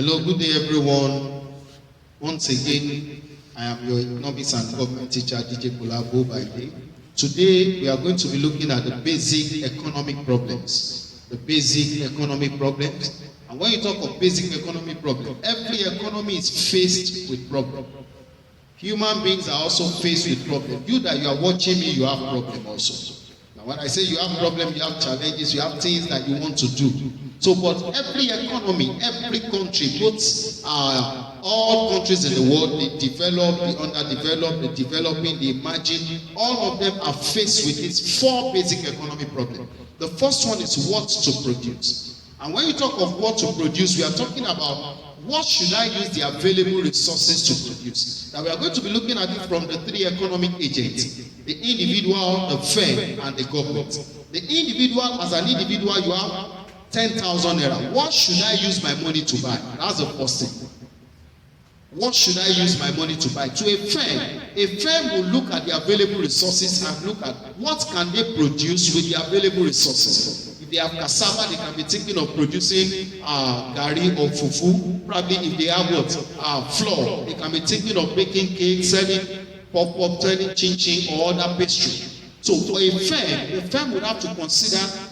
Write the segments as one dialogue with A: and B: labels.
A: Hello, good day everyone. Once again, I am your economics and government teacher, DJ Kulabo by day. Today, we are going to be looking at the basic economic problems. The basic economic problems. And when you talk of basic economic problem, every economy is faced with problems. Human beings are also faced with problems. You that you are watching me, you have problem also. Now, when I say you have problem, you have challenges, you have things that you want to do. So, but every economy, every country, both all countries in the world, the developed, the underdeveloped, the developing, the emerging, all of them are faced with these four basic economic problems. The first one is what to produce. And when you talk of what to produce, we are talking about what should I use the available resources to produce. Now we are going to be looking at it from the three economic agents: the individual, the firm, and the government. The individual, as an individual, you have 10,000 naira. What should I use my money to buy? That's the first thing. What should I use my money to buy? To a firm will look at the available resources and look at what can they produce with the available resources. If they have cassava, they can be thinking of producing gari or fufu. Probably if they have flour, they can be thinking of baking cake, selling pop-up, selling chin-chin or other pastry. So for a firm would have to consider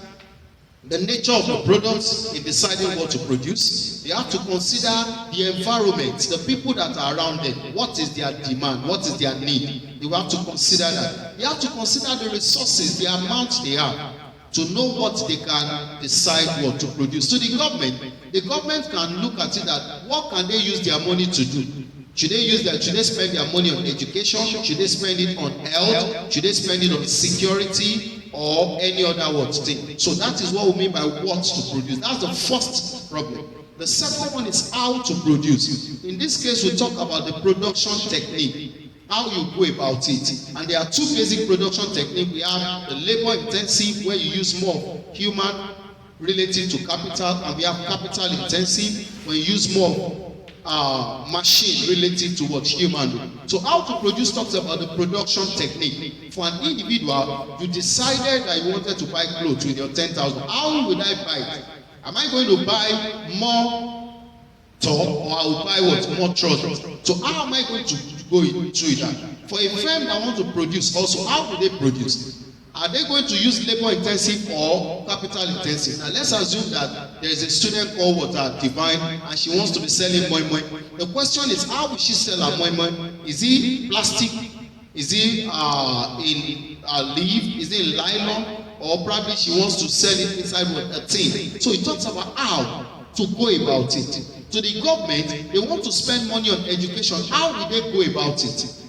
A: the nature of the products in deciding what to produce. They have to consider the environment, the people that are around them. What is their demand? What is their need? They will have to consider that. They have to consider the resources, the amount they have, to know what they can decide what to produce. So the government can look at it that what can they use their money to do? Should they spend their money on education? Should they spend it on health? Should they spend it on security? Or any other thing. So that is what we mean by what to produce. That's the first problem. The second one is how to produce. In this case, we talk about the production technique, how you go about it. And there are two basic production techniques. We have the labor intensive, where you use more human relative to capital, and we have capital intensive, when you use more machine relative to what human. So how to produce talks about the production technique. For an individual, you decided that you wanted to buy clothes with your 10,000. How will I buy it? Am I going to buy more top, or I will buy what? More trousers. So how am I going to go into that? For a firm that wants to produce also, how do they produce? Are they going to use labor intensive or capital intensive? Now let's assume that there is a student called Divine, and she wants to be selling moi moi. The question is, how will she sell her moi moi? Is it plastic? Is it in leaf? Is it in nylon? Or probably she wants to sell it inside a tin. So it talks about how to go about it. To the government, they want to spend money on education. How will they go about it?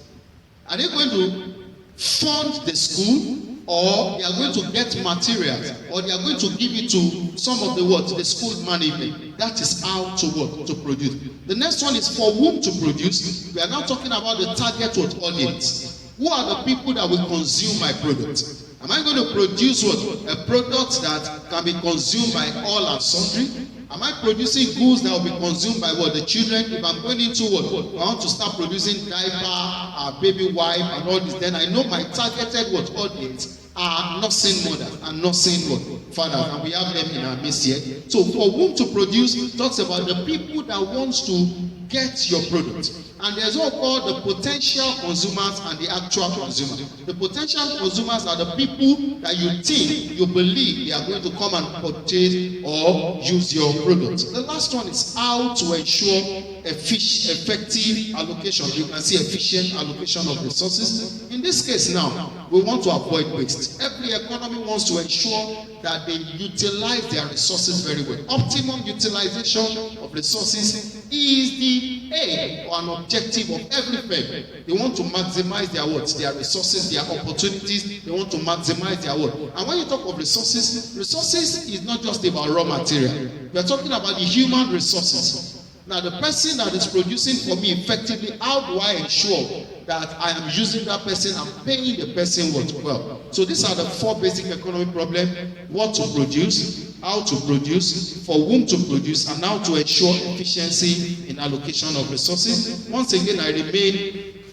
A: Are they going to fund the school? Or they are going to get materials, or they are going to give it to some of the school management. That is how to produce. The next one is for whom to produce. We are now talking about the target audience. Who are the people that will consume my product? Am I going to produce a product that can be consumed by all and sundry? Am I producing goods that will be consumed by the children? If I'm going into I want to start producing diaper, baby wipe, and all this, then I know my targeted audience are nursing mothers and nursing fathers, and we have them in our midst here. So for whom to produce talks about the people that wants to get your product. And there's what called the potential consumers and the actual consumers. The potential consumers are the people that you think, you believe they are going to come and purchase or use your product. The last one is how to ensure effective allocation. You can see efficient allocation of resources. In this case now, we want to avoid waste. Every economy wants to ensure that they utilize their resources very well. Optimum utilization of resources is the aim or an objective of every firm. They want to maximize their resources, their opportunities. They want to maximize their work. And when you talk of resources is not just about raw material. We are talking about the human resources. Now, the person that is producing for me effectively, how do I ensure that I am using that person and paying the person well? So these are the four basic economic problems: what to produce, how to produce, for whom to produce, and how to ensure efficiency in allocation of resources. Once again, I remain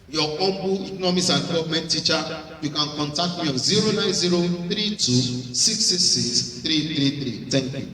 A: your humble economics and government teacher. You can contact me on 09032 666 333. Thank you.